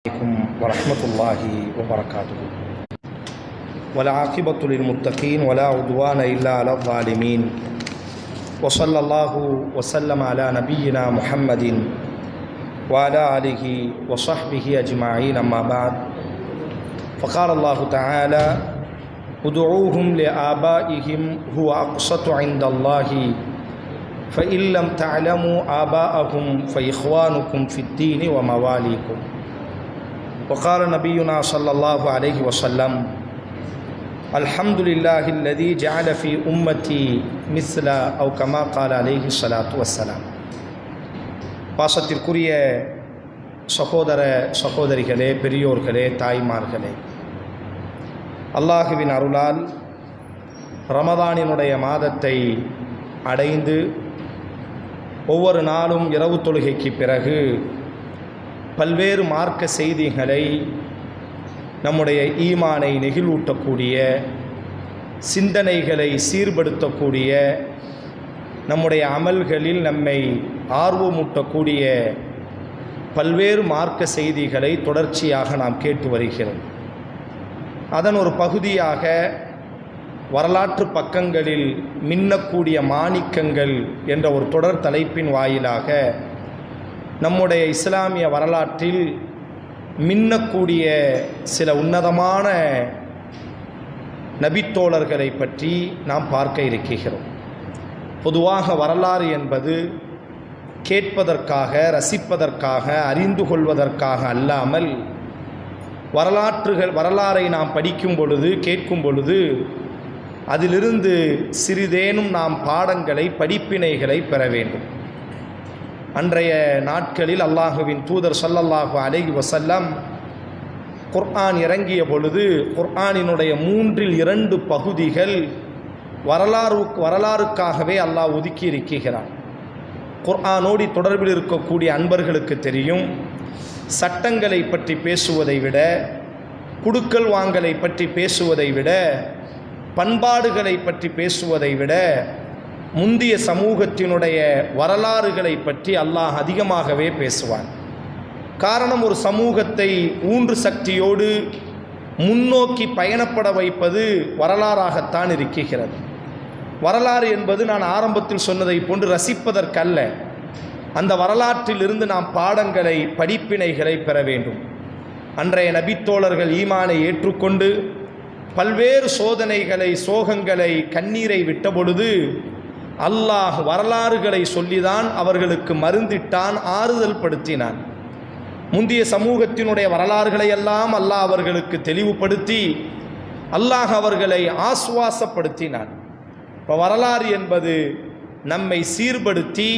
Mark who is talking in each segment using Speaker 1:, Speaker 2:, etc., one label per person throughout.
Speaker 1: عليكم ورحمة الله وبركاته. والعاقبة للمتقين ولا عدوان إلا على الظالمين. وصلى الله وسلم على نبينا محمد وعلى آله وصحبه أجمعين. أما بعد، فقال الله تعالى: ادعوهم لآبائهم هو أقسط عند الله فإن لم تعلموا آباءهم فإخوانكم في الدين ومواليكم. وقال نبينا صلى الله عليه وسلم: الحمد لله الذي جعل في أمتي مثل أو كما قال عليه الصلاة والسلام. பாசத்திற்குரிய சகோதர சகோதரிகளே, பெரியோர்களே, தாய்மார்களே, அல்லாஹுவின் அருளால் ரமதானினுடைய மாதத்தை அடைந்து ஒவ்வொரு நாளும் இரவு தொழுகைக்கு பிறகு பல்வேறு மார்க்க செய்திகளை, நம்முடைய ஈமானை நெகிழ்வூட்டக்கூடிய, சிந்தனைகளை சீர்படுத்தக்கூடிய, நம்முடைய அமல்களில் நம்மை ஆர்வமூட்டக்கூடிய பல்வேறு மார்க்க செய்திகளை தொடர்ச்சியாக நாம் கேட்டு வருகிறோம். அதன் ஒரு பகுதியாக வரலாற்று பக்கங்களில் மின்னக்கூடிய மாணிக்கங்கள் என்ற ஒரு தொடர் தலைப்பின் வாயிலாக நம்முடைய இஸ்லாமிய வரலாற்றில் மின்னக்கூடிய சில உன்னதமான நபித்தோழர்களை பற்றி நாம் பார்க்க இருக்கிறோம். பொதுவாக வரலாறு என்பது கேட்பதற்காக, ரசிப்பதற்காக, அறிந்து கொள்வதற்காக அல்லாமல், வரலாறை நாம் படிக்கும் பொழுது, கேட்கும் பொழுது அதிலிருந்து சிறிதேனும் நாம் பாடங்களை, படிப்பினைகளை பெற வேண்டும். அன்றைய நாட்களில் அல்லாஹுவின் தூதர் ஸல்லல்லாஹு அலைஹி வஸல்லம் குர்ஆன் இறங்கிய பொழுது குர்ஆனினுடைய 3/2 பகுதிகள் வரலாறுக்காகவே அல்லாஹ் ஒதுக்கி இருக்கிறான். குர்ஆனோடு தொடர்பில் இருக்கக்கூடிய அன்பர்களுக்கு தெரியும், சட்டங்களை பற்றி பேசுவதை விட, குடுக்கல் வாங்கலை பற்றி பேசுவதை விட, பண்பாடுகளை பற்றி பேசுவதை விட, முந்திய சமூகத்தினுடைய வரலாறுகளை பற்றி அல்லாஹ் அதிகமாகவே பேசுவான். காரணம், ஒரு சமூகத்தை ஊன்று சக்தியோடு முன்னோக்கி பயணப்பட வைப்பது வரலாறாகத்தான் இருக்கிறது. வரலாறு என்பது நான் ஆரம்பத்தில் சொன்னதை போன்று ரசிப்பதற்கல்ல. அந்த வரலாற்றிலிருந்து நாம் பாடங்களை, படிப்பினைகளை பெற வேண்டும். அன்றைய நபித்தோழர்கள் ஈமானை ஏற்றுக்கொண்டு பல்வேறு சோதனைகளை, சோகங்களை, கண்ணீரை விட்ட பொழுது அல்லாஹ் வரலாறுகளை சொல்லிதான் அவர்களுக்கு மருந்திட்டான், ஆறுதல் படுத்தினான். முந்திய சமூகத்தினுடைய வரலாறுகளை எல்லாம் அல்லாஹ் அவர்களுக்கு தெளிவுபடுத்தி அல்லாஹ் அவர்களை ஆசுவாசப்படுத்தினான். இப்போ வரலாறு என்பது நம்மை சீர்படுத்தி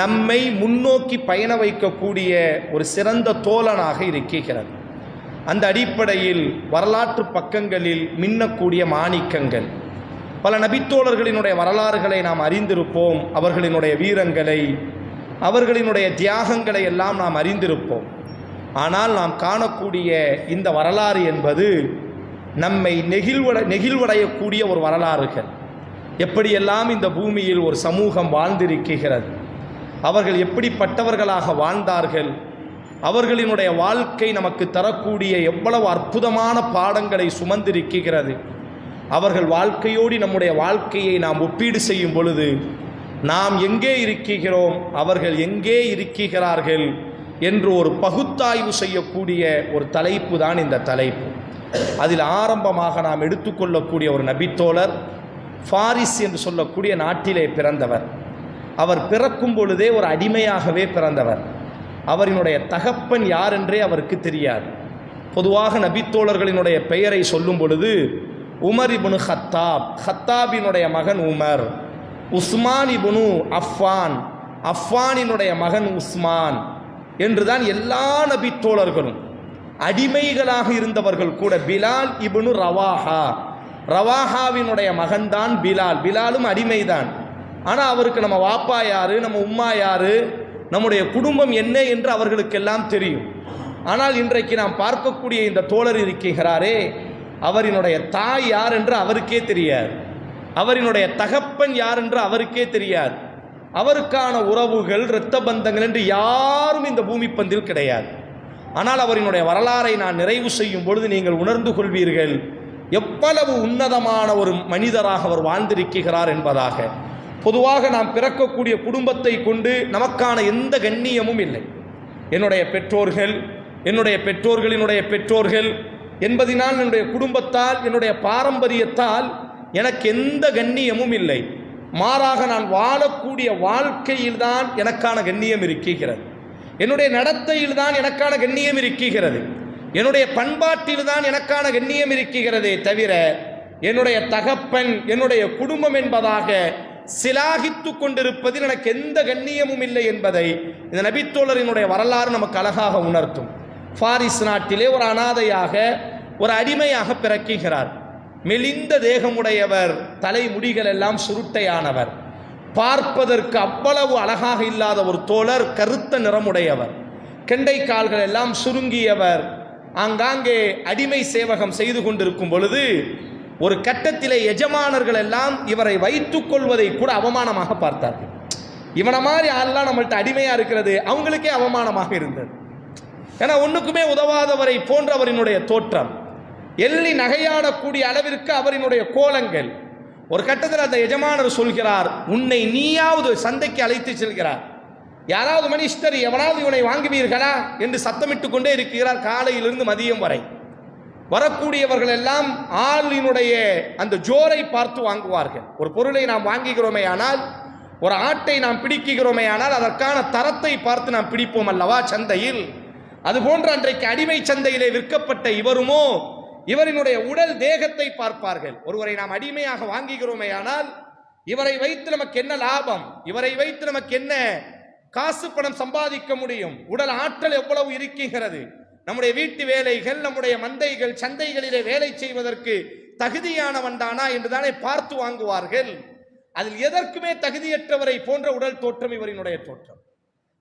Speaker 1: நம்மை முன்னோக்கி பயண வைக்கக்கூடிய ஒரு சிறந்த தோழனாக இருக்கிறது. அந்த அடிப்படையில் வரலாற்று பக்கங்களில் மின்னக்கூடிய மாணிக்கங்கள், பல நபித்தோழர்களினுடைய வரலாறுகளை நாம் அறிந்திருப்போம். அவர்களினுடைய வீரங்களை, அவர்களினுடைய தியாகங்களை எல்லாம் நாம் அறிந்திருப்போம். ஆனால் நாம் காணக்கூடிய இந்த வரலாறு என்பது நம்மை நெகிழ்வடையக்கூடிய ஒரு வரலாறுகள். எப்படியெல்லாம் இந்த பூமியில் ஒரு சமூகம் வாழ்ந்திருக்கிறது, அவர்கள் எப்படிப்பட்டவர்களாக வாழ்ந்தார்கள், அவர்களினுடைய வாழ்க்கை நமக்கு தரக்கூடிய எவ்வளவு அற்புதமான பாடங்களை சுமந்திருக்கிறது. அவர்கள் வாழ்க்கையோடு நம்முடைய வாழ்க்கையை நாம் ஒப்பீடு செய்யும் பொழுது நாம் எங்கே இருக்கிறோம், அவர்கள் எங்கே இருக்கிறார்கள் என்று ஒரு பகுத்தாய்வு செய்யக்கூடிய ஒரு தலைப்பு தான் இந்த தலைப்பு. அதில் ஆரம்பமாக நாம் எடுத்துக்கொள்ளக்கூடிய ஒரு நபித்தோழர் ஃபாரிஸ் என்று சொல்லக்கூடிய நாட்டிலே பிறந்தவர். அவர் பிறக்கும் பொழுதே ஒரு அடிமையாகவே பிறந்தவர். அவரினுடைய தகப்பன் யார் என்றே அவருக்கு தெரியாது. பொதுவாக நபித்தோழர்களினுடைய பெயரை சொல்லும் பொழுது உமர் இப்னு ஹத்தாப், ஹத்தாபினுடைய மகன் உமர், உஸ்மான் இப்னு அஃபான், அஃபானினுடைய மகன் உஸ்மான் என்றுதான் எல்லா நபித்தோழர்களும். அடிமைகளாக இருந்தவர்கள் கூட பிலால் இப்னு ரவாஹா, ரவாஹாவினுடைய மகன்தான் பிலால். பிலாலும் அடிமைதான். ஆனால் அவருக்கு நம்ம வாப்பா யாரு, நம்ம உம்மா யாரு, நம்முடைய குடும்பம் என்ன என்று அவர்களுக்கெல்லாம் தெரியும். ஆனால் இன்றைக்கு நாம் பார்க்கக்கூடிய இந்த தோழர் இருக்கிறாரே, அவரினுடைய தாய் யார் என்று அவருக்கே தெரியாது, அவரினுடைய தகப்பன் யார் என்று அவருக்கே தெரியாது. அவருக்கான உறவுகள், இரத்த பந்தங்கள் என்று யாரும் இந்த பூமி பந்தில் கிடையாது. ஆனால் அவரினுடைய வரலாறை நான் நிறைவு செய்யும் பொழுது நீங்கள் உணர்ந்து கொள்வீர்கள் எவ்வளவு உன்னதமான ஒரு மனிதராக அவர் வாழ்ந்திருக்கிறார் என்பதாக. பொதுவாக நாம் பிறக்கக்கூடிய குடும்பத்தை கொண்டு நமக்கான எந்த கண்ணியமும் இல்லை. என்னுடைய பெற்றோர்கள், என்னுடைய பெற்றோர்களினுடைய பெற்றோர்கள் என்பதினால், என்னுடைய குடும்பத்தால், என்னுடைய பாரம்பரியத்தால் எனக்கு எந்த கண்ணியமும் இல்லை. மாறாக நான் வாழக்கூடிய வாழ்க்கையில்தான் எனக்கான கண்ணியம் இருக்கிறது. என்னுடைய நடத்தையில்தான் எனக்கான கண்ணியம் இருக்கிறது. என்னுடைய பண்பாட்டில்தான் எனக்கான கண்ணியம் இருக்கிறதே தவிர என்னுடைய தகப்பன், என்னுடைய குடும்பம் என்பதாக சிலாகித்து கொண்டிருப்பதில் எனக்கு எந்த கண்ணியமும் இல்லை என்பதை இந்த நபித்தோழரினுடைய வரலாறு நமக்கு அழகாக உணர்த்தும். பாரிஸ் நாட்டிலே ஒரு அனாதையாக, ஒரு அடிமையாக பிறக்குகிறார். மெலிந்த தேகமுடையவர், தலைமுடிகள் எல்லாம் சுருட்டையானவர், பார்ப்பதற்கு அவ்வளவு அழகாக இல்லாத ஒரு தோழர், கருத்த நிறமுடையவர், கெண்டை கால்கள் எல்லாம் சுருங்கியவர். ஆங்காங்கே அடிமை சேவகம் செய்து கொண்டிருக்கும் பொழுது ஒரு கட்டத்திலே எஜமானர்கள் எல்லாம் இவரை வைத்துக் கொள்வதை கூட அவமானமாக பார்த்தார்கள். இவனை மாதிரி ஆள்லாம் நம்மள்ட்ட அடிமையா இருக்கிறது அவங்களுக்கே அவமானமாக இருந்தது. ஏன்னா ஒன்றுக்குமே உதவாதவரை போன்றவரினுடைய தோற்றம், எள்ளி நகையாடக்கூடிய அளவிற்கு அவரினுடைய கோலங்கள். ஒரு கட்டத்தில் அந்த எஜமானர் சொல்கிறார், உன்னை நீயாவது சந்தைக்கு அழைத்து செல்கிறார், யாராவது மனிதர் எவனாவது இவனை வாங்குவீர்களா என்று சத்தமிட்டு கொண்டே இருக்கிறார். காலையிலிருந்து மதியம் வரை வரக்கூடியவர்கள் எல்லாம் ஆளினுடைய அந்த ஜோரை பார்த்து வாங்குவார்கள். ஒரு பொருளை நாம் வாங்குகிறோமே ஆனால், ஒரு ஆட்டை நாம் பிடிக்கிறோமே ஆனால் அதற்கான தரத்தை பார்த்து நாம் பிடிப்போம் அல்லவா சந்தையில். அதுபோன்று அன்றைக்கு அடிமை சந்தையிலே விற்கப்பட்ட இவருமோ இவரினுடைய உடல் தேகத்தை பார்ப்பார்கள். ஒருவரை நாம் அடிமையாக வாங்குகிறோமே ஆனால் இவரை வைத்து நமக்கு என்ன லாபம், இவரை வைத்து நமக்கு என்ன காசு பணம் சம்பாதிக்க முடியும், உடல் ஆற்றல் எவ்வளவு இருக்கிறது, நம்முடைய வீட்டு வேலைகள், நம்முடைய மந்தைகள், சந்தைகளிலே வேலை செய்வதற்கு தகுதியானவன் தானா என்றுதானே பார்த்து வாங்குவார்கள். அதில் எதற்குமே தகுதியற்றவரை போன்ற உடல் தோற்றம் இவரினுடைய தோற்றம்.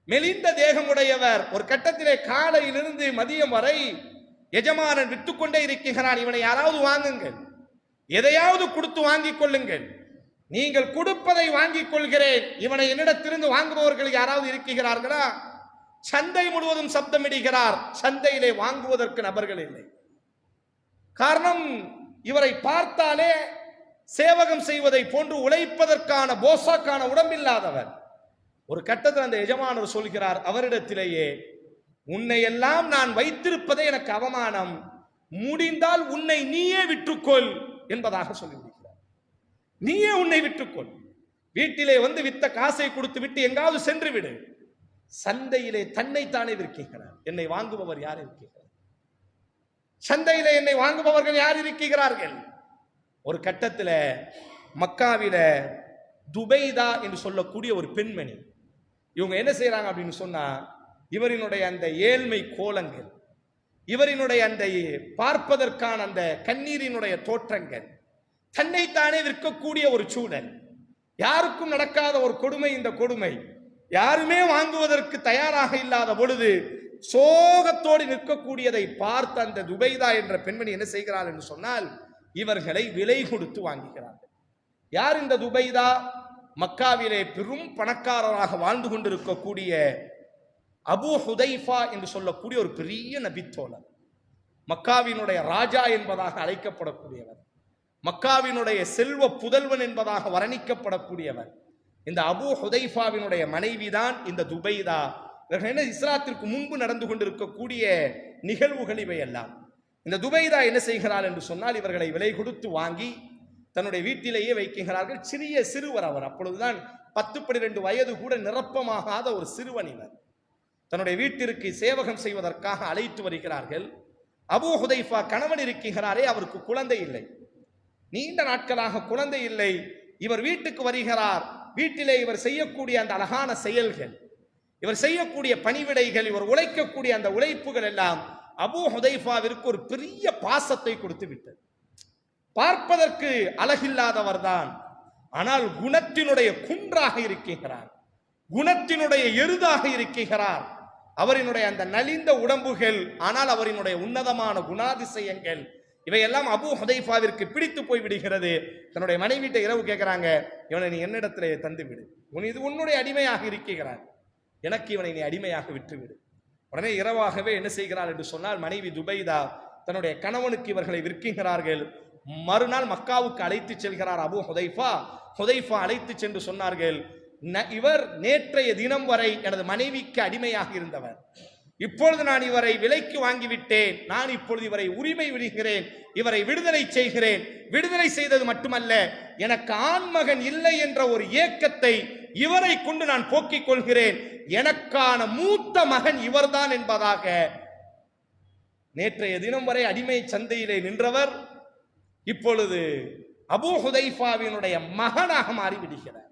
Speaker 1: மெலிந்த தேகமுடையவர். ஒரு கட்டத்திலே காலையிலிருந்து மதியம் வரை எஜமானன் விற்றுக்கொண்டே இருக்கிறான், இவனை யாராவது வாங்குங்கள், எதையாவது கொடுத்து வாங்கிக் கொள்ளுங்கள், நீங்கள் கொடுப்பதை வாங்கிக் கொள்கிறேன், இவனை என்னிடத்திலிருந்து வாங்குபவர்கள் யாராவது இருக்கிறார்களா? சந்தை முழுவதும் சப்தமிடுகிறார். சந்தையிலே வாங்குவதற்கு நபர்கள் இல்லை. காரணம், இவரை பார்த்தாலே சேவகம் செய்வதை போன்று உழைப்பதற்கான போசாக்கான உடம்பில்லாதவர். ஒரு கட்டத்தில் அந்த எஜமானர் சொல்கிறார் அவரிடத்திலேயே, உன்னை எல்லாம் நான் வைத்திருப்பதே எனக்கு அவமானம், முடிந்தால் உன்னை நீயே விற்றுக்கொள் என்பதாக சொல்லிவிடுகிறார். நீயே உன்னை விற்றுக்கொள், வீட்டிலே வந்து வித்த காசை கொடுத்து விட்டு எங்காவது சென்று விடு. சந்தையிலே தன்னைத்தானே விற்கிறார். என்னை வாங்குபவர் யார் இருக்கிறார்? சந்தையிலே என்னை வாங்குபவர்கள் யார் இருக்கிறார்கள்? ஒரு கட்டத்தில் மக்காவில துபைதா என்று சொல்லக்கூடிய ஒரு பெண்மணி, இவங்க என்ன செய்யறாங்க அப்படின்னு சொன்னா, இவரினுடைய அந்த ஏழ்மை கோலங்கள், இவரினுடைய அந்த பார்ப்பதற்கான அந்த கண்ணீரினுடைய தோற்றங்கள், தன்னைத்தானே விற்கக்கூடிய ஒரு சூழல், யாருக்கும் நடக்காத ஒரு கொடுமை. இந்த கொடுமை யாருமே வாங்குவதற்கு தயாராக இல்லாத பொழுது சோகத்தோடு நிற்கக்கூடியதை பார்த்த அந்த துபைதா என்ற பெண்மணி என்ன செய்கிறாள் என்று சொன்னால், இவர்களை விலை கொடுத்து வாங்குகிறார்கள். யார் இந்த துபைதா? மக்காவிலே பெரும் பணக்காரராக வாழ்ந்து கொண்டிருக்கக்கூடிய அபு ஹுதைஃபா என்று சொல்லக்கூடிய ஒரு பெரிய நபித்தோழர், மக்காவினுடைய ராஜா என்பதாக அழைக்கப்படக்கூடியவர், மக்காவினுடைய செல்வ புதல்வன் என்பதாக வர்ணிக்கப்படக்கூடியவர். இந்த அபு ஹுதைஃபாவினுடைய மனைவிதான் இந்த துபைதா. என்ன இஸ்லாத்திற்கு முன்பு நடந்து கொண்டிருக்கக்கூடிய நிகழ்வுகள் இவையெல்லாம். இந்த துபைதா என்ன செய்கிறாள் என்று சொன்னால், இவர்களை விலை கொடுத்து வாங்கி தன்னுடைய வீட்டிலேயே வைக்கிறார்கள். சிறுவர் அவர், அப்பொழுதுதான் 10-12 வயது கூட நிரப்பமாகாத ஒரு சிறுவன் இவர். தன்னுடைய வீட்டிற்கு சேவகம் செய்வதற்காக அழைத்து வருகிறார்கள். அபு ஹுதைஃபா கணவன் இருக்கிறாரே, அவருக்கு குழந்தை இல்லை, நீண்ட நாட்களாக குழந்தை இல்லை. இவர் வீட்டுக்கு வருகிறார். வீட்டிலே இவர் செய்யக்கூடிய அந்த அழகான செயல்கள், இவர் செய்யக்கூடிய பணிவிடைகள், இவர் உழைக்கக்கூடிய அந்த உழைப்புகள் எல்லாம் அபு ஹுதைஃபாவிற்கு ஒரு பெரிய பாசத்தை கொடுத்து விட்டது. பார்ப்பதற்கு அழகில்லாதவர் தான், ஆனால் குணத்தினுடைய குன்றாக இருக்கிறார், குணத்தினுடைய எருதாக இருக்கிறார். அவரினுடைய அந்த நலிந்த உடம்புகள், ஆனால் அவரினுடைய உன்னதமான குணாதிசயங்கள், இவையெல்லாம் அபு ஹுதைஃபாவிற்கு பிடித்து போய் விடுகிறது. தன்னுடைய மனைவிட்ட இரவு கேட்கிறாங்க, இவனை நீ என்னிடத்திலே தந்து விடு, இது உன்னுடைய அடிமையாக இருக்கிறார், எனக்கு இவனை நீ அடிமையாக விட்டுவிடு. உடனே இரவாகவே என்ன செய்கிறார் என்று சொன்னால், மனைவி துபைதா தன்னுடைய கணவனுக்கு இவர்களை விற்கின்றார்கள். மறுநாள் மக்காவுக்கு அழைத்து செல்கிறார் அபூ ஹுதைஃபா. ஹுதைஃபா அழைத்து சென்று சொன்னார்கள், இவர் நேற்றைய தினம் வரை எனது மனைவிக்கு அடிமையாக இருந்தவர், இப்பொழுது நான் இவரை விலைக்கு வாங்கிவிட்டேன், நான் இப்பொழுது இவரை உரிமை விடுகிறேன், இவரை விடுதலை செய்கிறேன். விடுதலை செய்தது மட்டுமல்ல, எனக்கு ஆண்மகன் இல்லை என்ற ஒரு ஏக்கத்தை இவரை கொண்டு நான் போக்கிக் கொள்கிறேன், எனக்கான மூத்த மகன் இவர்தான் என்பதாக நேற்றைய தினம் வரை அடிமை சந்தையிலே நின்றவர் இப்பொழுது அபூ ஹுதைஃபாவினுடைய மகனாக மாறிவிடுகிறார்.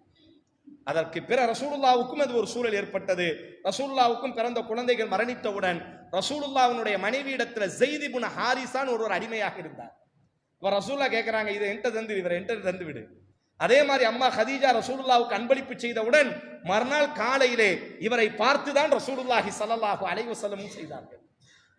Speaker 1: அதற்கு பிற ரசூலுல்லாவுக்கும் அது ஒரு சூழல் ஏற்பட்டது. ரசூலுல்லாவுக்கும் பிறந்த குழந்தைகள் மரணித்தவுடன் ரசூலுல்லாவுடைய மனைவியிடத்தில் ஸைத் இப்னு ஹாரிஸான் ஒருவர் அடிமையாக இருந்தார். அவர் ரசூலுல்லாஹ் கேட்கிறாங்க, இதை என்கிட்ட தந்து, இவரை என்கிட்ட தந்து விடு. அதே மாதிரி அம்மா ஹதீஜா ரசூலுல்லாவுக்கு அன்பளிப்பு செய்தவுடன் மறுநாள் காலையிலே இவரை பார்த்துதான் ரசூலுல்லாஹி ஸல்லல்லாஹு அலைஹி வஸல்லம் செய்தார்கள்.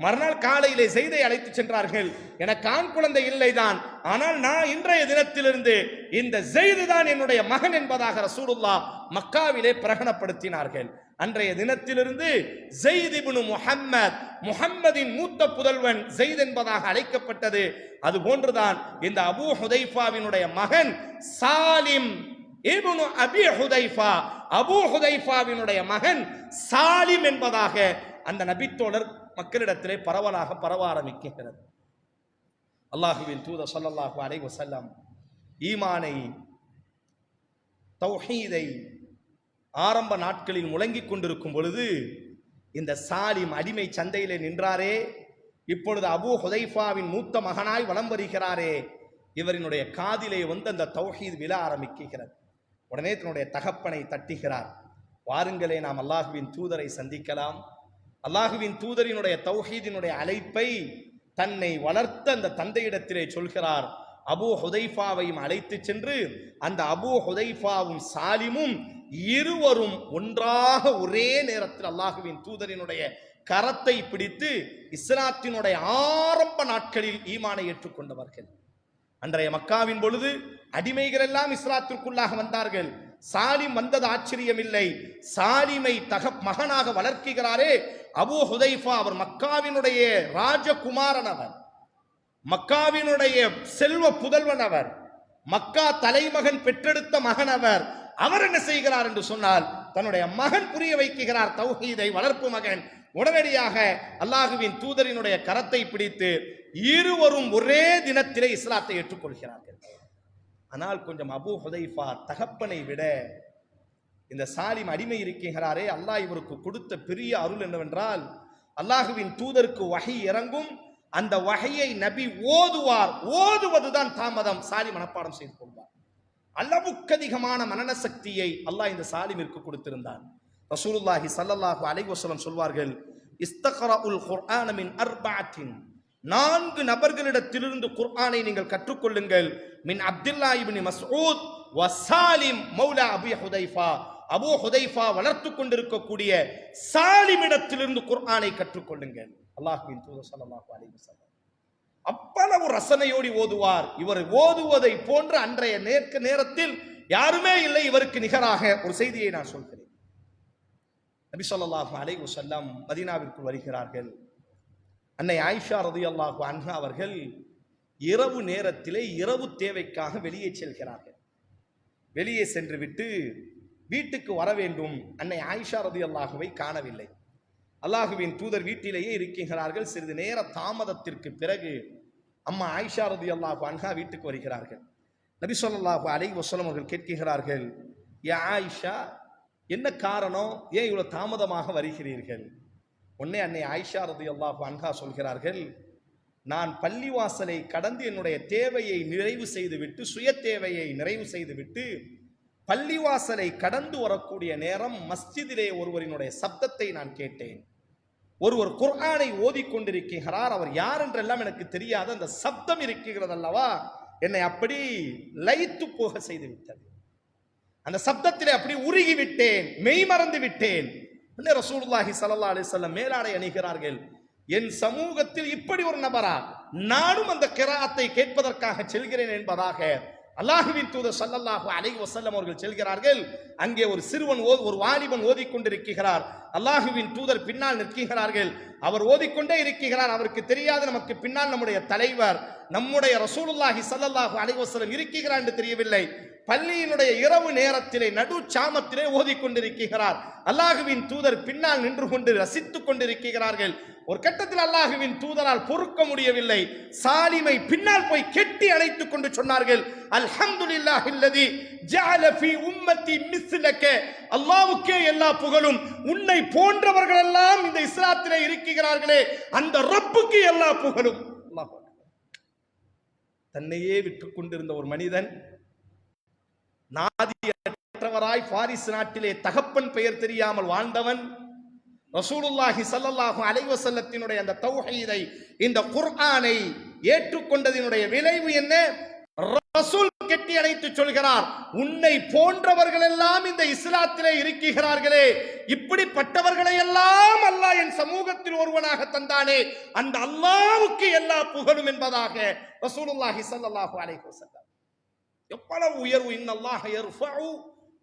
Speaker 1: மறுநாள் காலையிலே ஸைதை அழைத்து சென்றார்கள். எனக்கு ஆண் குழந்தை இல்லைதான், ஆனால் நான் இன்றைய தினத்திலிருந்து இந்த ஸைது தான் என்னுடைய மகன் என்பதாக ரசூலுல்லாஹ் மக்காவிலே பிரகடனப்படுத்தினார்கள். அன்றைய தினத்திலிருந்து ஸைத் இப்னு முஹம்மத், முஹம்மதின் மூத்த புதல்வன் ஸைத் என்பதாக அழைக்கப்பட்டது. அது போன்றுதான் இந்த அபூ ஹுதைஃபாவினுடைய மகன் சாலிம் இப்னு அபி ஹுதைஃபா, அபூ ஹுதைஃபாவினுடைய மகன் சாலிம் என்பதாக அந்த நபித்தோழர் மக்களிடத்திலே பரவலாக பரவ ஆரம்பிக்கிறது. அல்லாஹுவின் தூதர் ஸல்லல்லாஹு அலைஹி வஸல்லம் ஈமானை, தௌஹீதை ஆரம்ப நாட்களில் முழங்கிக் கொண்டிருக்கும் பொழுது இந்த சாலிம் அடிமை சந்தையிலே நின்றாரே, இப்பொழுது அபூ ஹுதைஃபாவின் மூத்த மகனாய் வலம் வருகிறாரே, இவரினுடைய காதிலே வந்து அந்த தௌஹீத் விழ ஆரம்பிக்கிறது. உடனே தன்னுடைய தகப்பனை தட்டுகிறார், வாருங்களே நாம் அல்லாஹுவின் தூதரை சந்திக்கலாம். அல்லாஹுவின் தூதரினுடைய தௌஹீதினுடைய அழைப்பை தன்னை வளர்த்த அந்த தந்தையிடத்திலே சொல்கிறார். அபூ ஹுதைஃபாவையும் அழைத்து சென்று அந்த அபூ ஹுதைஃபாவும் சாலிமும் இருவரும் ஒன்றாக ஒரே நேரத்தில் அல்லாஹுவின் தூதரினுடைய கரத்தை பிடித்து இஸ்லாத்தினுடைய ஆரம்ப நாட்களில் ஈமானை ஏற்றுக்கொண்டவர்கள். அன்றைய மக்காவின் பொழுது அடிமைகள் எல்லாம் இஸ்லாத்திற்குள்ளாக வந்தார்கள். சாலிம் வந்தது ஆச்சரியமில்லை. சாலிமை மகனாக வளர்க்கிறாரே அபூ ஹுதைஃபா, அவர் மக்காவினுடைய ராஜகுமாரன், அவர் மக்காவினுடைய செல்வ புதல்வன், அவர் மக்கா தலைமகன் பெற்றெடுத்த மகன். அவர் என்ன செய்கிறார் என்று சொன்னால், தன்னுடைய மகன் புரிய வைக்கிறார் தௌஹீதை, வளர்ப்பு மகன். உடனடியாக அல்லாஹுவின் தூதரினுடைய கரத்தை பிடித்து இருவரும் ஒரே தினத்திலே இஸ்லாத்தை ஏற்றுக்கொள்கிறார்கள். ஆனால் கொஞ்சம் அபூ ஹுதைஃபா தகப்பனை விட இந்த சாலிம் அடிமை இருக்கிறாரே, அல்லாஹ் இவருக்கு கொடுத்த பெரிய அருள் என்னவென்றால், அல்லாஹுவின் தூதருக்கு வஹி இறங்கும், அந்த வஹியை நபி ஓதுவார், ஓதுவதுதான் தாமதம், சாலிம் மனப்பாடம் செய்து கொள்வார். அளவுக்கு அதிகமான மனன சக்தியை அல்லாஹ் இந்த சாலிமிற்கு கொடுத்திருந்தான். ரசூலுல்லாஹி ஸல்லல்லாஹு அலைஹி வஸல்லம் சொல்வார்கள், இஸ்தக்ரஉல் குர்ஆன மின் அர்பஅத்தின், 4 நபர்களிடத்திலிருந்து குர்ஆனை நீங்கள் கற்றுக்கொள்ளுங்கள். மின் அப்துல்லா இப்னு மஸ்ஊத் வ சாலிம் மௌலா அபூ ஹுதைஃபா, அபூ ஹுதைஃபா வளர்த்து கொண்டிருக்கக்கூடிய சாலிமிடத்திலிருந்து குர்ஆனை கற்றுக்கொள்ளுங்கள். அல்லாஹ்வின் தூதர் ஸல்லல்லாஹு அலைஹி வஸல்லம் அவ்வளவு ரசனையோடு ஓதுவார். இவர் ஓதுவதை போன்ற அன்றைய நேரத்தில் யாருமே இல்லை இவருக்கு நிகராக. ஒரு செய்தியை நான் சொல்கிறேன். நபி ஸல்லல்லாஹு அலைஹி வஸல்லம் மதீனாவிற்கு வருகிறார்கள். அன்னை ஆயிஷா ரலியல்லாஹு அன்ஹா அவர்கள் இரவு நேரத்திலே இரவு தேவைக்காக வெளியே செல்கிறார்கள். வெளியே சென்று விட்டு வீட்டுக்கு வர வேண்டும். அன்னை ஆயிஷா ரலியல்லாஹுவை காணவில்லை. அல்லாஹுவின் தூதர் வீட்டிலேயே இருக்கிறார்கள். சிறிது நேர தாமதத்திற்கு பிறகு அம்மா ஆயிஷா ரலியல்லாஹு அன்ஹா வீட்டுக்கு வருகிறார்கள். நபி ஸல்லல்லாஹு அலைஹி வஸல்லம் அவர்கள் கேட்கிறார்கள், யா ஆயிஷா, என்ன காரணம், ஏன் இவ்வளவு தாமதமாக வருகிறீர்கள்? உடனே அன்னை ஆயிஷா ரலியல்லாஹு அன்ஹா சொல்கிறார்கள், நான் பள்ளிவாசலை கடந்து என்னுடைய தேவையை நிறைவு செய்துவிட்டு, சுய தேவையை நிறைவு செய்துவிட்டு பள்ளிவாசலை கடந்து வரக்கூடிய நேரம் மஸ்ஜிதிலே ஒருவரினுடைய சப்தத்தை நான் கேட்டேன். ஒருவர் குர்ஆனை ஓதிக்கொண்டிருக்கிறார். அவர் யார் என்றெல்லாம் எனக்கு தெரியாது. அந்த சப்தம் இருக்கிறது அல்லவா, என்னை அப்படி லயித்து போக செய்து விட்டது. அந்த சப்தத்திலே அப்படி உருகி விட்டேன், மெய் மறந்து விட்டேன். ரசூலுல்லாஹி ஸல்லல்லாஹு அலைஹி வஸல்லம் மேலாடை அணிகிறார்கள். என் சமூகத்தில் இப்படி ஒரு நபரா, நானும் அந்த கிராஅத்தை கேட்பதற்காக செல்கிறேன் என்பதாக அல்லாஹ்வின் தூதர் ஸல்லல்லாஹு அலைஹி வஸல்லம் அவர்கள் செல்கிறார்கள். அங்கே ஒரு சிறுவன் ஒரு வாலிபன் ஓதிக்கொண்டிருக்கிறார். அல்லாஹ்வின் தூதர் பின்னால் நிற்கிறார்கள். அவர் ஓதிக்கொண்டே இருக்கிறார். அவருக்கு தெரியாது நமக்கு பின்னால் நம்முடைய தலைவர், நம்முடைய ரசூலுல்லாஹி ஸல்லல்லாஹு அலைஹி வஸல்லம் இருக்கிறார் என்று தெரியவில்லை. பள்ளியினுடைய இரவு நேரத்திலே நடு சாமத்திலே ஓதிக்கொண்டிருக்கிறார். அல்லாஹ்வின் தூதர் பின்னால் நின்று கொண்டு ரசித்துக் கொண்டிருக்கிறார்கள். ஒரு கட்டத்தில் அல்லாஹ்வின் தூதரால் பொறுக்க முடியவில்லை. சாலிமை பின்னால் போய் கெட்டி அணைத்துக் கொண்டு சொன்னார்கள், அல்ஹம்துலில்லாஹில்லதி ஜஅல ஃபீ உம்மத்தி மிஸ்லக, அல்லாஹ்வுக்கே எல்லா புகழும், உன்னை போன்றவர்கள் எல்லாம் இந்த இஸ்லாத்திலே இருக்கிறார்களே அந்த ரப்புக்கு எல்லா புகழும். அல்லாஹ் தன்னையே விட்டுக் கொண்டிருந்த ஒரு மனிதன் நாதியற்றவராய் பாரிஸ் நாட்டிலே தகப்பன் பெயர் தெரியாமல் வாழ்ந்தவன், ரசூலுல்லாஹி ஸல்லல்லாஹு அலைஹி வஸல்லத்தினுடைய அந்த தௌஹீதை, இந்த குர்ஆனை ஏற்றுக்கொண்டதினுடைய விளைவு என்ன? ரசூல் கெட்டி அணைத்து சொல்கிறார், உன்னை போன்றவர்கள் எல்லாம் இந்த இஸ்லாத்திலே இருக்கிறார்களே, இப்படிப்பட்டவர்களை எல்லாம் அல்லாஹ் என் சமூகத்தில் ஒருவனாக தந்தானே, அந்த அல்லாஹ்வுக்கு எல்லா புகழும் என்பதாக ரசூலுல்லாஹி ஸல்லல்லாஹு அலைஹி வஸல்லம். எவ்வளவு உயர்வு! இன்னல்லாஹ யர்ஃபஉ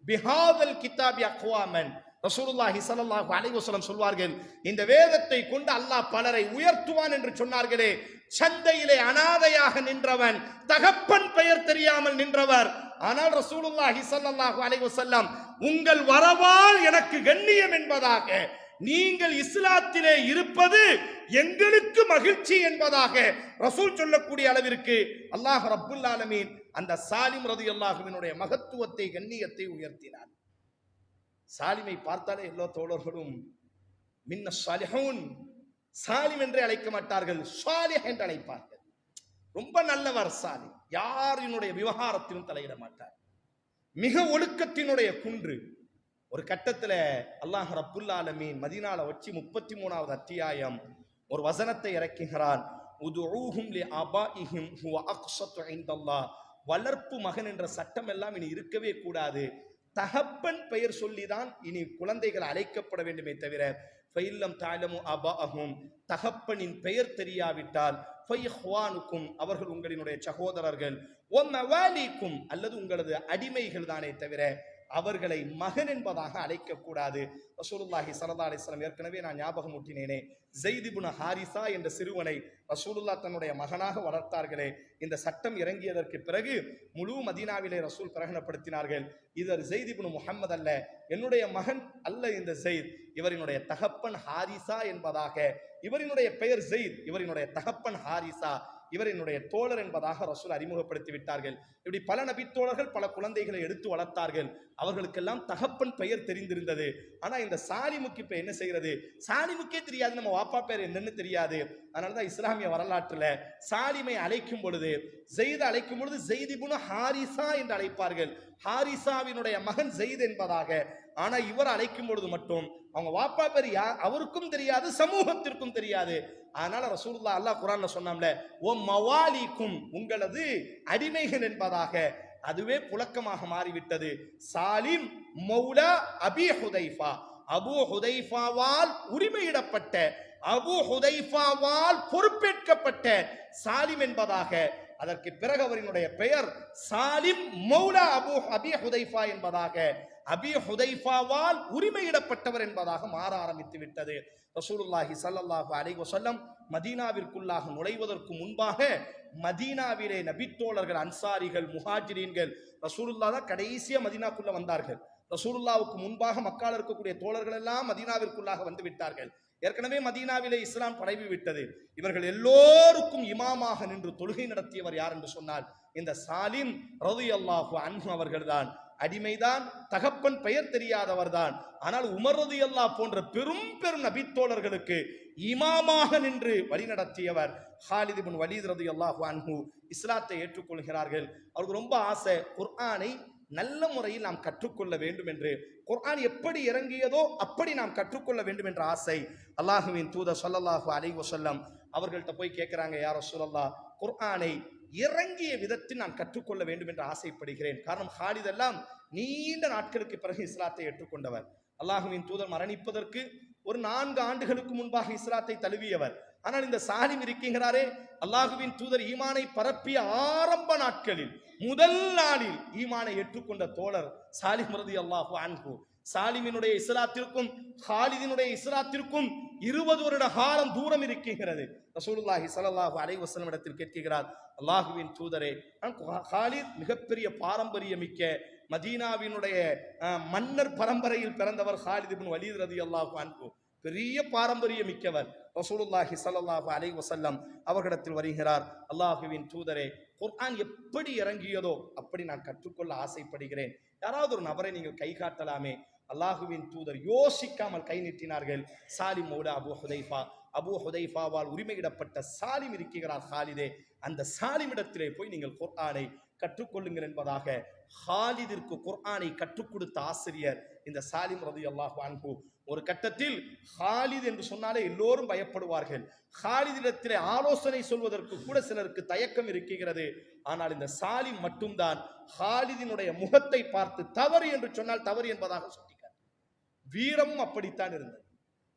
Speaker 1: பிஹாதல் கிதாபி அக்வாமன். ரசூலுல்லாஹி ஸல்லல்லாஹு அலைஹி வஸல்லம் சொல்வார்கள், இந்த வேதத்தை கொண்டு அல்லாஹ் பலரை உயர்த்துவான் என்று சொன்னார்களே, சந்தையிலே அனாதையாக நின்றவன், தகப்பன் பெயர் தெரியாமல் நின்றவர், ஆனால் ரசூலுல்லாஹி ஸல்லல்லாஹு அலைஹி வஸல்லம் உங்கள் வரவால் எனக்கு கண்ணியம் என்பதாக, நீங்கள் இஸ்லாத்திலே இருப்பது எங்களுக்கு மகிழ்ச்சி என்பதாக ரசூல் சொல்லக்கூடிய அளவிற்கு அல்லாஹ் ரப்புல் ஆலமீன் அந்த சாலிம் ரலியல்லாஹுவினுடைய மகத்துவத்தை, கண்ணியத்தை உயர்த்தினார். சாலிமை பார்த்தாலே எல்லா தோழர்களும் மின்ன சாலிஹூன், சாலிம் என்று அழைக்க மாட்டார்கள், சாலிஹ் என்று அழைப்பார்கள். ரொம்ப நல்லவர் சாலிம், யாரினுடைய விவகாரத்திலும் தலையிட மாட்டார், மிக ஒழுக்கத்தினுடைய குன்று. ஒரு கட்டத்தில் அல்லாஹ் ரப்புல் ஆலமீன் மதீனால வச்சு 33வது அத்தியாயம் ஒரு வசனத்தை இறக்குகிறான், உதுஊஹும் லிஆபாஇஹிம் ஹுவ அக்ஸத்து இன்தல்லாஹ். வளர்ப்பு மகன் என்ற சட்டம் எல்லாம் இனி இருக்கவே கூடாது, தகப்பன் பெயர் சொல்லிதான் இனி குழந்தைகள் அழைக்கப்பட வேண்டுமே தவிர, ஃபைல்லம் தஅலமு அபாஅஹும், தகப்பனின் பெயர் தெரியாவிட்டால், ஃபைஹ்வானுக்கும், அவர்கள் உங்களினுடைய சகோதரர்கள், வ மவாலிக்கும், அல்லது உங்களது அடிமைகள் தானே தவிர அவர்களை மகன் என்பதாக அழைக்க கூடாது. ரசூலுல்லாஹி ஸல்லல்லாஹு அலைஹி வஸல்லம் ஏற்கனவே நான் ஞாபகம் ஊட்டினேனே, ஸைத் இப்னு ஹாரிஸா என்ற சிறுவனை ரசூலுல்லாஹ் தன்னுடைய மகனாக வளர்த்தார்களே, இந்த சட்டம் இறங்கியதற்கு பிறகு முழு மதீனாவிலே ரசூல் பிரகடனப்படுத்தினார்கள், இது ஸைத் இப்னு முஹம்மது அல்ல, என்னுடைய மகன் அல்ல இந்த ஸைத், இவரினுடைய தகப்பன் ஹாரிஸா என்பதாக, இவரினுடைய பெயர் ஸைத், இவரினுடைய தகப்பன் ஹாரிஸா, இவரினுடைய தோழர் என்பதாக ரசூல் அறிமுகப்படுத்தி விட்டார்கள். இப்படி பல நபி தோழர்கள் பல குழந்தைகளை எடுத்து வளர்த்தார்கள், அவர்களுக்கெல்லாம் தகப்பன் பெயர் தெரிந்திருந்தது. ஆனா இந்த சாலிமுக்கு இப்ப என்ன செய்யறது? சாலிமுக்கே தெரியாது, நம்ம வாப்பா பேர் என்னன்னு தெரியாது. அதனாலதான் இஸ்லாமிய வரலாற்றுல சாலிமை அழைக்கும் பொழுது, ஸைத் அழைக்கும் பொழுது ஸைத் இப்னு ஹாரிஸா என்று அழைப்பார்கள், ஹாரிஸாவினுடைய மகன் ஸைத் என்பதாக. ஆனா இவர் அழைக்கும் பொழுது மட்டும் அவங்க வாப்பா பேர் அவருக்கும் தெரியாது, சமூகத்திற்கும் தெரியாது. அதனால ரசூலுல்லாஹ் அல்லாஹ் குர்ஆன்ல சொன்னாம்ல, ஓ மவாலிக்கும், உங்களது அடிமைகள் என்பதாக, அதுவே புழக்கமாக மாறிவிட்டது. சாலிம் மௌலா அபி ஹுதைஃபா, அபூ ஹுதைஃபாவால் உரிமையிடப்பட்ட, அபூ ஹுதைஃபாவால் பொறுப்பேற்கப்பட்ட சாலிம் என்பதாக. அதற்கு பிறகு அவரினுடைய பெயர் சாலிம் மௌலா அபி ஹுதைஃபா என்பதாக, அபி ஹுதைஃபாவால் உரிமையிடப்பட்டவர் என்பதாக மாற ஆரம்பித்து விட்டது. ரசூலுல்லாஹி ஸல்லல்லாஹு அலைஹி வஸல்லம் மதீனாவிற்குள்ளாக நுழைவதற்கு முன்பாக மதீனாவிலே நபித்தோழர்கள், அன்சாரிகள், முஹாஜிரீன்கள், ரசூலுல்லாஹ் தான் கடைசியா மதீனாக்குள்ள வந்தார்கள். ரசூலுல்லாஹ்வுக்கு முன்பாக மக்கால இருக்கக்கூடிய தோழர்கள் எல்லாம் மதீனாவிற்குள்ளாக வந்து விட்டார்கள். ஏற்கனவே மதீனாவிலே இஸ்லாம் பரவி விட்டது. இவர்கள் எல்லோருக்கும் இமாமாக நின்று தொழுகை நடத்தியவர் யார் என்று சொன்னால் இந்த சாலிம் ரலியல்லாஹு அன்ஹு அவர்கள்தான். அடிமைதான், தகப்பன் பெயர் தெரியாதவர் தான். ஆனால் உமர் ரலியல்லாஹு போன்ற பெரும் பெரும் நபித்தோழர்களுக்கு இமாமாக நின்று வழி நடத்தியவர் ஹாலித் இப்னு வலீத் ரலியல்லாஹு அன்ஹு இஸ்லாத்தை ஏற்றுக்கொள்கிறார்கள். அவருக்கு ரொம்ப ஆசை, குர்ஆனை நல்ல முறையில் நாம் கற்றுக்கொள்ள வேண்டும் என்று, குர்ஆன் எப்படி இறங்கியதோ அப்படி நாம் கற்றுக்கொள்ள வேண்டும் என்ற ஆசை. அல்லாஹுவின் தூதர் ஸல்லல்லாஹு அலைஹி வஸல்லம் அவர்கள்ட்ட போய் கேட்கிறாங்க, யா ரசூலல்லாஹ், குர்ஆனை இறங்கிய விதத்தில் நான் கற்றுக்கொள்ள வேண்டும் என்று ஆசைப்படுகிறேன். காரணம், ஹாலித் எல்லாம் நீண்ட நாட்களுக்கு பிறகு இஸ்லாத்தை ஏற்றுக்கொண்டவர். அல்லாஹுவின் தூதர் மரணிப்பதற்கு ஒரு 4 ஆண்டுகளுக்கு முன்பாக இஸ்லாத்தை தழுவியவர். ஆனால் இந்த சாலிம் இருக்கின்றாரே, அல்லாஹுவின் தூதர் ஈமானை பரப்பிய ஆரம்ப நாட்களில் முதல் நாளில் ஈமானை ஏற்றுக்கொண்ட தோழர் சாலிம் ரலியல்லாஹு அன்ஹு. சாலிமினுடைய இஸ்லாத்திற்கும் ஹாலிதினுடைய இஸ்லாத்திற்கும் 20 வருட காலம் தூரம் இருக்கின்றது. ரசூலுல்லாஹி ஸல்லல்லாஹு அலைஹி வஸல்லம் இடத்தில் கேட்கிறார், அல்லாஹுவின் தூதரே, ஹாலித் மிகப்பெரிய பாரம்பரியமிக்க மதீனாவினுடைய மன்னர் பரம்பரையில் பிறந்தவர் ஹாலித் இப்னு வலீத் ரலியல்லாஹு அன்ஹு, பெரிய பாரம்பரியம் மிக்கவர். ரசூலுல்லாஹி ஸல்லல்லாஹு அலைஹி வஸல்லம் அவர்களிடத்தில் வருகிறார், அல்லாஹுவின் தூதரே, குர்ஆன் எப்படி இறங்கியதோ அப்படி நான் கற்றுக்கொள்ள ஆசைப்படுகிறேன். யாராவது ஒரு நபரை நீங்கள் கை காட்டலாமே. அல்லாஹுவின் தூதர் யோசிக்காமல் கை நீட்டினார்கள். சாலிம் மௌலா அபூ ஹுதைஃபாவால் உரிமையிடப்பட்ட சாலிம் இருக்கிறார் ஹாலிதே, அந்த சாலிமிடத்திலே போய் நீங்கள் குர்ஆனை கற்றுக்கொள்ளுங்கள் என்பதாக ஹாலிதிற்கு குர்ஆனை கற்றுக் கொடுத்த ஆசிரியர் இந்த சாலிம் ரலியல்லாஹு அன்ஹு. ஒரு கட்டத்தில் ஹாலித் என்று சொன்னாலே எல்லோரும் பயப்படுவார்கள். ஹாலிதிடத்திலே ஆலோசனை சொல்வதற்கு கூட சிலருக்கு தயக்கம் இருக்கிறது. ஆனால் இந்த சாலிம் மட்டும்தான் ஹாலிதினுடைய முகத்தை பார்த்து தவறு என்று சொன்னால் தவறு என்பதாக சொல்லிட்டார். வீரமும் அப்படித்தான் இருந்தது.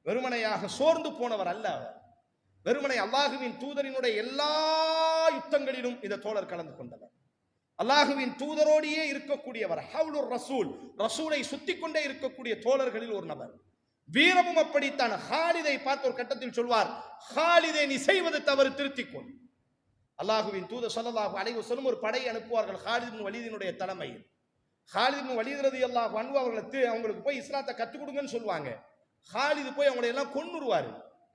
Speaker 1: வெறுமனையாக சோர்ந்து போனவர் அல்ல அவர். வெறுமனை அல்லாஹுவின் தூதரினுடைய எல்லா யுத்தங்களிலும் இந்த தோழர் கலந்து கொண்டவர். அல்லாஹுவின் தூதரோடையே இருக்கக்கூடியவர். ஹவுலுர் ரசூல், ரசூலை சுத்தி கொண்டே இருக்கக்கூடிய தோழர்களில் ஒரு நபர். வீரமும் அப்படித்தான். ஹாலிதை பார்த்து ஒரு கட்டத்தில் சொல்வார், ஹாலிதை நீ செய்வது தவறு, திருத்திக்கொள். அல்லாஹுவின் தூதர் ஸல்லல்லாஹு அலைஹி வஸல்லம் ஒரு படை அனுப்புவார்கள் ஹாலித் இப்னு வலீதினுடைய தலைமையில். ஹாலித் இப்னு வலீத் ரலியல்லாஹு அன்ஹு அவங்களுக்கு போய் இஸ்லாத்தை கற்றுக் கொடுங்கன்னு சொல்லுவாங்க. ஹாலிது போய் அவங்களை எல்லாம் கொன்னுருவார்.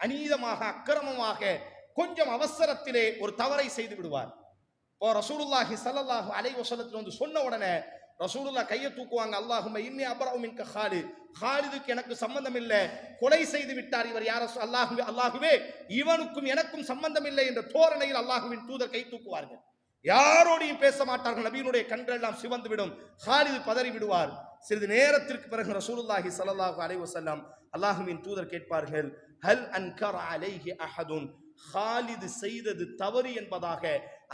Speaker 1: அநீதமாக, அக்கிரமமாக, கொஞ்சம் அவசரத்திலே ஒரு தவறை செய்து விடுவார். இப்போ ரசூலுல்லாஹி ஸல்லல்லாஹு அலைஹி வஸல்லம் வந்து சொன்ன உடனே ரசூலுல்லாஹ் கையை தூக்குவாங்க, அல்லாஹும்ம இன்னி அப்ரஉ மின்க ஹாலித், ஹாலிதுக்கு எனக்கு சம்பந்தம் இல்லை, கொலை செய்து விட்டார் இவர், யார் அல்லாஹுவே இவனுக்கும் எனக்கும் சம்பந்தம் இல்லை என்ற தோரணையில் அல்லாஹுவின் தூதர் கை தூக்குவார்கள். யாரோடையும் பேச மாட்டார்கள். நபியினுடைய கண்கள் எல்லாம் சிவந்து விடும். ஹாலிது பதறி விடுவார். சிறிது நேரத்திற்கு பிறகு ரசூலுல்லாஹி ஸல்லல்லாஹு அலைஹி வஸல்லம் அல்லாஹுவின் தூதர் கேட்பார்கள், ஹல் அன்கர அலைஹி அஹதுன், ஹாலிது செய்தது தவறு என்பதாக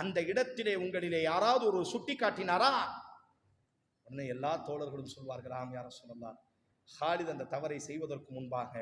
Speaker 1: அந்த இடத்திலே உங்களிலே யாராவது ஒரு சுட்டி காட்டினாரா? உடனே எல்லா தோழர்களும் சொல்வார்கள், ஆம் யா ரசூலல்லாஹ், ஹாலித் அந்த தவறை செய்வதற்கு முன்பாக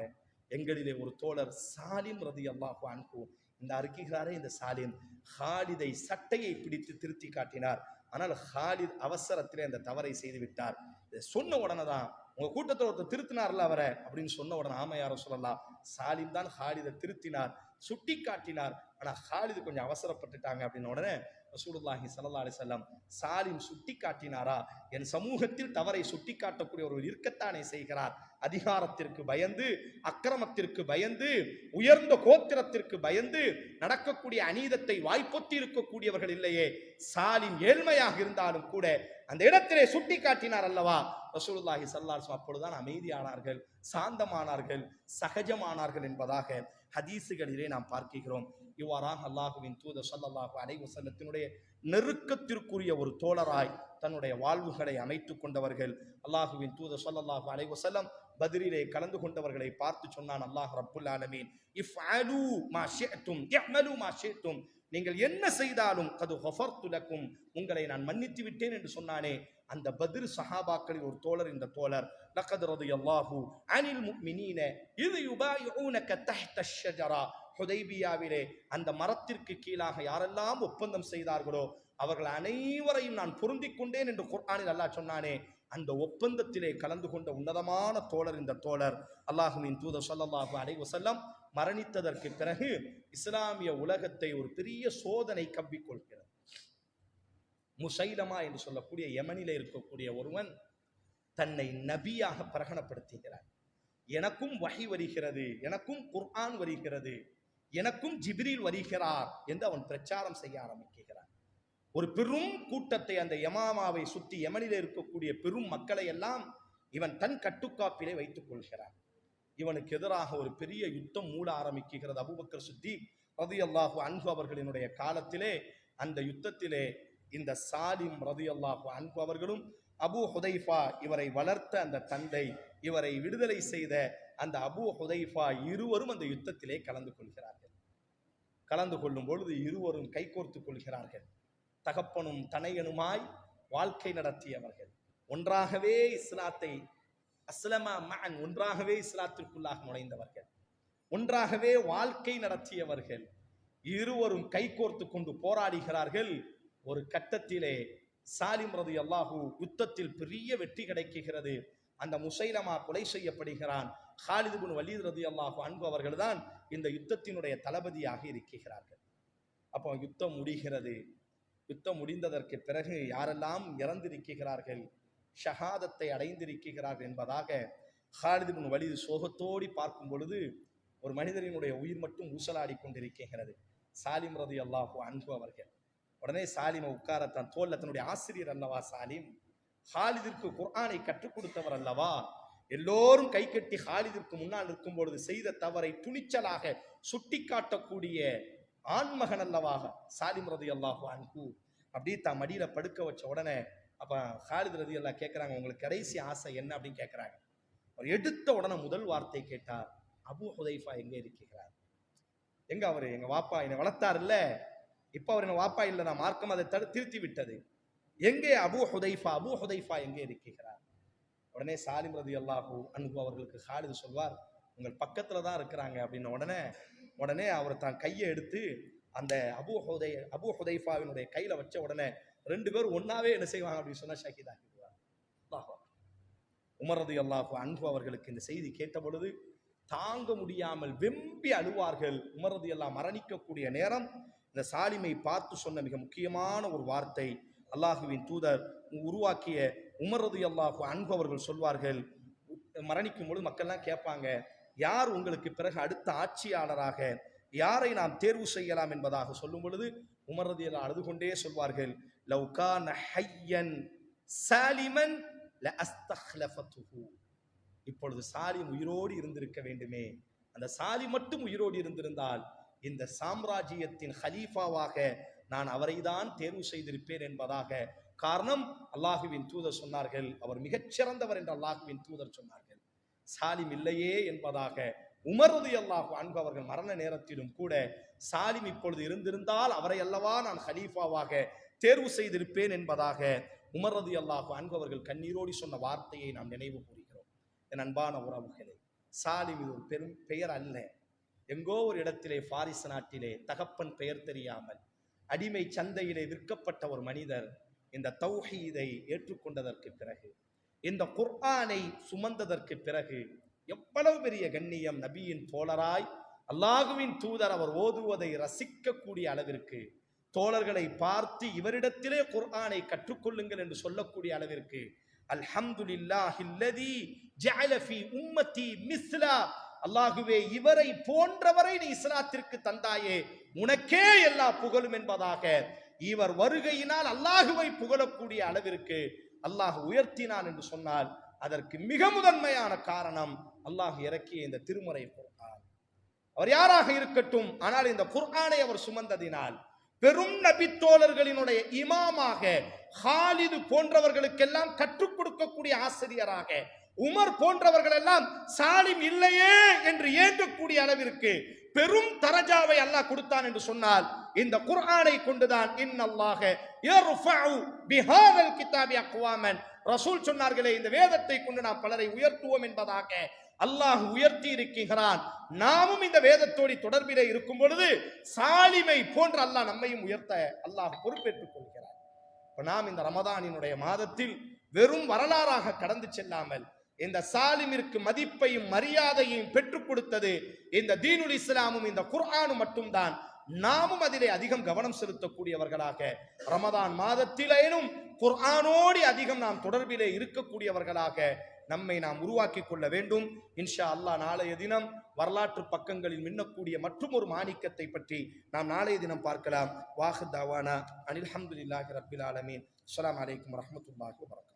Speaker 1: எங்களிலே ஒரு தோழர் சாலிம் ரலியல்லாஹு அன்ஹு, இந்த அறிக்கைகிறாரே இந்த சாலிம், ஹாலிதை சட்டையை பிடித்து திருத்தி காட்டினார். ஆனால் ஹாலித் அவசரத்திலே அந்த தவறை செய்து விட்டார். இதை சொன்ன உடனே தான், உங்க கூட்டத்தில் ஒருத்தர் திருத்தினார்ல அவரை அப்படின்னு சொன்ன உடனே, ஆமா யா ரசூலல்லாஹ், சாலிம் தான் ஹாலிதை திருத்தினார், சுட்டி காட்டினார். ஆனா ஹாலிது கொஞ்சம் அவசரப்பட்டுட்டாங்க அப்படின்னு உடனே ரசூலுல்லாஹி ஸல்லல்லாஹு அலைஹி வஸல்லம், சாலிம் சுட்டி காட்டினாரா? என் சமூகத்தில் தவறை சுட்டி காட்டக்கூடிய ஒருவர் இருக்கத்தானே செய்கிறார். அதிகாரத்திற்கு பயந்து, அக்கிரமத்திற்கு பயந்து, உயர்ந்த கோத்திரத்திற்கு பயந்து நடக்கக்கூடிய அநீதத்தை வாய்ப்பொத்தி இருக்கக்கூடியவர்கள் இல்லையே. சாலிம் ஏழ்மையாக இருந்தாலும் கூட அந்த இடத்திலே சுட்டி காட்டினார் அல்லவா? ரசூலுல்லாஹி ஸல்லல்லாஹு அலைஹி வஸல்லம் அப்பொழுதுதான் அமைதியானார்கள், சாந்தமானார்கள், சகஜமானார்கள் என்பதாக ஹதீசுகளிலே நாம் பார்க்கிறோம். இவ்வாறாக அல்லாஹுவின் தூதர் ஸல்லல்லாஹு அலைஹி வஸல்லத்தினுடைய நெருக்கத்திற்குரிய ஒரு தோழராய் தன்னுடைய வாழ்வுகளை அமைத்துக் கொண்டவர்கள். அல்லாஹுவின் தூதர் ஸல்லல்லாஹு அலைஹி வஸல்லம் பத்ரிலே கலந்து கொண்டவர்களை பார்த்து சொன்னான் அல்லாஹ் ரப்புல் ஆலமீன், இஃஅலு மா ஷிஅதும் இஅமலு மா ஷிஅதும், நீங்கள் என்ன செய்தாலும் கது கஃபர்து லக்கும், உங்களை நான் மன்னித்து விட்டேன் என்று சொன்னானே. அந்த பத்ர் சஹாபாக்களில் ஒரு தோழர் இந்த தோழர். லகத் ரலியல்லாஹு அனில் முஃமினீன இத் யுபாயிஊனக தஹ்த அஷ்-ஷஜரா, ஹுதைபியாவிலே அந்த மரத்திற்கு கீழாக யாரெல்லாம் ஒப்பந்தம் செய்தார்களோ அவர்கள் அனைவரையும் நான் பொருந்திக் கொண்டேன் என்று குர்ஆனில் அல்லாஹ் சொன்னானே. அந்த ஒப்பந்தத்திலே கலந்து கொண்ட உன்னதமான தோழர் இந்த தோழர். அல்லாஹ்வின் தூதர் ஸல்லல்லாஹு அலைஹி வஸல்லம் மரணித்ததற்கு பிறகு இஸ்லாமிய உலகத்தை ஒரு பெரிய சோதனை கவ்விக்கொள்கிறது. முசைலமா என்று சொல்லக்கூடிய யமனிலே இருக்கக்கூடிய ஒருவன் தன்னை நபியாக பிரகடனப்படுத்துகிறார். எனக்கும் வஹி வருகிறது, எனக்கும் குர்ஆன் வருகிறது, எனக்கும் ஜிப்ரீல் வருகிறார் என்று அவன் பிரச்சாரம் செய்ய ஆரம்பிக்கிறான். ஒரு பெரும் கூட்டத்தை, அந்த யமாமாவை சுற்றி யமனிலே இருக்கக்கூடிய பெரும் மக்களை எல்லாம் இவன் தன் கட்டுக்காப்பிலே வைத்துக் கொள்கிறான். இவனுக்கு எதிராக ஒரு பெரிய யுத்தம் மூட ஆரம்பிக்கிறது. அபூபக்கர் சித்தீக் ரலியல்லாஹு அன்ஹு அவர்களினுடைய காலத்திலே அந்த யுத்தத்திலே இந்த சாலிம் ரலியல்லாஹு அன்ஹு அவர்களும், அபூ ஹுதைஃபா இவரை வளர்த்த அந்த தந்தை, இவரை விடுதலை செய்த அந்த அபூ ஹுதைஃபா இருவரும் அந்த யுத்தத்திலே கலந்து கொள்கிறார்கள். கலந்து கொள்ளும் பொழுது இருவரும் கைகோர்த்துக் கொள்கிறார்கள். தகப்பனும் தனையனுமாய் வாழ்க்கை நடத்தியவர்கள், ஒன்றாகவே இஸ்லாத்தை அஸ்லமா மஅன், ஒன்றாகவே இஸ்லாத்திற்குள்ளாக நுழைந்தவர்கள். ஒன்றாகவே வாழ்க்கை நடத்தியவர்கள். இருவரும் கைகோர்த்து கொண்டு போராடுகிறார்கள். ஒரு கட்டத்திலே சாலிம் ரலியல்லாஹு யுத்தத்தில் பெரிய வெற்றி கிடைக்குகிறது. அந்த முசைலமா கொலை செய்யப்படுகிறான். காலித் இப்னு வலீத் ரலியல்லாஹு அன்ஹு அவர்கள் தான் இந்த யுத்தத்தினுடைய தளபதியாக இருக்கிறார்கள். அப்போ யுத்தம் முடிகிறது. யுத்தம் முடிந்ததற்கு பிறகு யாரெல்லாம் இறந்திருக்கிறார்கள், ஷஹாதத்தை அடைந்திருக்கிறார்கள் என்பதாக காலித் இப்னு வலீத் சோகத்தோடி பார்க்கும் பொழுது ஒரு மனிதரினுடைய உயிர் மட்டும் ஊசலாடி கொண்டிருக்கிறது. சாலிம் ரலியல்லாஹு அன்ஹு அவர்கள் உடனே சாலிமை உட்கார தன் தோல்ல, தன்னுடைய ஆசிரியர் அல்லவா சாலிம், ஹாலிதிற்கு குர்ஆனை கற்றுக் கொடுத்தவர் அல்லவா, எல்லோரும் கை கட்டி ஹாலிதிற்கு முன்னால் இருக்கும் பொழுது செய்த தவறை துணிச்சலாக சுட்டி காட்டக்கூடிய ஆண்மகன் அல்லவா சாலிம் ரலியல்லாஹு அன்ஹு. அப்படியே தான் மடியில படுக்க வச்ச உடனே அப்ப ஹாலித் ரலியல்லாஹு கேட்கிறாங்க, உங்களுக்கு கடைசி ஆசை என்ன அப்படின்னு கேட்கிறாங்க. அவர் எடுத்த உடனே முதல் வார்த்தை கேட்டார், அபூ ஹுதைஃபா எங்க இருக்கிறார்? எங்க அவரு? எங்க வாப்பா என்னை வளர்த்தார் இல்ல, இப்ப அவர் என்ன வாப்பா இல்ல, நான் மார்க்கம் அதை திருத்தி விட்டது. எங்கே அபூ ஹுதைஃபா? அபூ ஹுதைஃபா எங்கே இருக்கிறார்? உடனே சாலிம் ரலியல்லாஹு அன்ஹு அவர்களுக்கு ஹாலித் சொல்வார், உங்கள் பக்கத்துல தான் இருக்கிறாங்க அப்படின்னு. உடனே அவர் தான் கையை எடுத்து அந்த அபூ ஹுதைஃபாவினுடைய கையில வச்ச உடனே ரெண்டு பேரும் ஒன்னாவே என்ன செய்வாங்க அப்படின்னு சொன்னா ஷஹீதாகிடுவார். உமர் ரலியல்லாஹு அன்ஹு அவர்களுக்கு இந்த செய்தி கேட்ட பொழுது தாங்க முடியாமல் வெம்பி அழுவார்கள். உமர் ரலியல்லாஹு மரணிக்கக்கூடிய நேரம் இந்த சாலிமை பார்த்து சொன்ன மிக முக்கியமான ஒரு வார்த்தை, அல்லாஹுவின் தூதர் உருவாக்கிய உமர் ரலியல்லாஹு அன்ஹு அவர்கள் சொல்வார்கள், மரணிக்கும் பொழுது மக்கள்லாம் கேட்பாங்க, யார் உங்களுக்கு பிறகு அடுத்த ஆட்சியாளராக யாரை நாம் தேர்வு செய்யலாம் என்பதாக சொல்லும் பொழுது உமர் ரலியல்லாஹு அழுது கொண்டே சொல்வார்கள், லவ் கான ஹய்யன் சாலிமன் லஅஸ்தக்லஃபதுஹு. இப்பொழுது சாலிம் உயிரோடு இருந்திருக்க வேண்டுமே, அந்த சாலிம் மட்டும் உயிரோடு இருந்திருந்தால் இந்த சாம்ராஜ்யத்தின் ஹலீஃபாவாக நான் அவரை தான் தேர்வு செய்திருப்பேன் என்பதாக. காரணம், அல்லாஹுவின் தூதர் சொன்னார்கள், அவர் மிகச்சிறந்தவர் என்று அல்லாஹுவின் தூதர் சொன்னார்கள். சாலிம் இல்லையே என்பதாக உமர் ரலியல்லாஹு அன்ஹு அவர்கள் மரண நேரத்திலும் கூட சாலிம் இப்பொழுது இருந்திருந்தால் அவரை அல்லவா நான் ஹலீஃபாவாக தேர்வு செய்திருப்பேன் என்பதாக உமர் ரலியல்லாஹு அன்ஹு அவர்கள் கண்ணீரோடி சொன்ன வார்த்தையை நாம் நினைவு கூறுகிறோம். என் அன்பான உறவுகளே, சாலிம் இது ஒரு பெரும் பெயர் அல்ல. எங்கோ ஒரு இடத்திலே பாரிஸ் நாட்டிலே தகப்பன் பெயர் தெரியாமல் அடிமை சந்தையிலே விற்கப்பட்ட ஒரு மனிதர் இந்த தௌஹீதை ஏற்றுக்கொண்டதற்கு பிறகு, இந்த குர்ஆனை சுமந்ததற்கு பிறகு எவ்வளவு பெரிய கண்ணியம். நபியின் தோழராய் அல்லாஹுவின் தூதர் அவர் ஓதுவதை ரசிக்கக்கூடிய அளவிற்கு, தோழர்களை பார்த்து இவரிடத்திலே குர்ஆனை கற்றுக்கொள்ளுங்கள் என்று சொல்லக்கூடிய அளவிற்கு, அல்ஹம்துலில்லாஹில்லதி ஜஅல ஃபீ உம்மத்தி மிஸ்லா, அல்லாஹுவே இவரை போன்றவரை நீ இஸ்லாத்திற்கு தந்தாயே, உனக்கே எல்லா புகழும் என்பதாக இவர் வருகையினால் அல்லாஹுவை புகழக்கூடிய அளவிற்கு அல்லாஹ் உயர்த்தினான் என்று சொன்னால் அதற்கு மிக முதன்மையான காரணம் அல்லாஹ் இறக்கிய இந்த திருமறை குர்ஆன். அவர் யாராக இருக்கட்டும், ஆனால் இந்த குர்ஆனை அவர் சுமந்ததினால் பெரும் நபித்தோழர்களினுடைய இமாமாக, ஹாலிது போன்றவர்களுக்கெல்லாம் கற்றுக் கொடுக்கக்கூடிய ஆசிரியராக, உமர் போன்றவர்கள் எல்லாம் சாலிம் இல்லையே என்று ஏங்கக்கூடிய அளவிற்கு பெரும் தரஜாவை அல்லாஹ் கொடுத்தான் என்று சொன்னால் இந்த குர்ஆனை கொண்டுதான். இன்னல்லாஹ யர்ஃபஉ பிஹாதல் கிதாபி அக்வாமன், ரசூல் சொன்னார்களே, இந்த வேதத்தை கொண்டு நாம் பலரை உயர்த்துவோம் என்பதாக அல்லாஹ் உயர்த்தி இருக்கிறான். நாமும் இந்த வேதத்தோடு தொடர்பிலே இருக்கும் பொழுது சாலிமை போன்ற அல்லாஹ் நம்மையும் உயர்த்த அல்லாஹ் பொறுப்பேற்றுக் கொள்கிறார். நாம் இந்த ரமதானினுடைய மாதத்தில் வெறும் வரலாறாக கடந்து செல்லாமல் இந்த சாலிமிற்கு மதிப்பையும் மரியாதையையும் பெற்றுக் கொடுத்தது இந்த தீனுல் இஸ்லாமும் இந்த குர்ஆனும் மட்டும்தான். நாமும் அதிலே அதிகம் கவனம் செலுத்தக்கூடியவர்களாக ரமதான் மாதத்திலேனும் குர்ஆனோடு அதிகம் நாம் தொடர்பிலே இருக்கக்கூடியவர்களாக நம்மை நாம் உருவாக்கி கொள்ள வேண்டும். இன்ஷா அல்லாஹ் நாளைய தினம் வரலாற்று பக்கங்களில் மின்னக்கூடிய மற்றும் ஒரு மாணிக்கத்தை பற்றி நாம் நாளைய தினம் பார்க்கலாம். வாஹ் தாவானா அனில் ஹம்துலில்லாஹி ரப்பில் ஆலமீன். அஸ்ஸலாமு அலைக்கும் வரஹ்மத்துல்லாஹி வபரகாத்துஹு.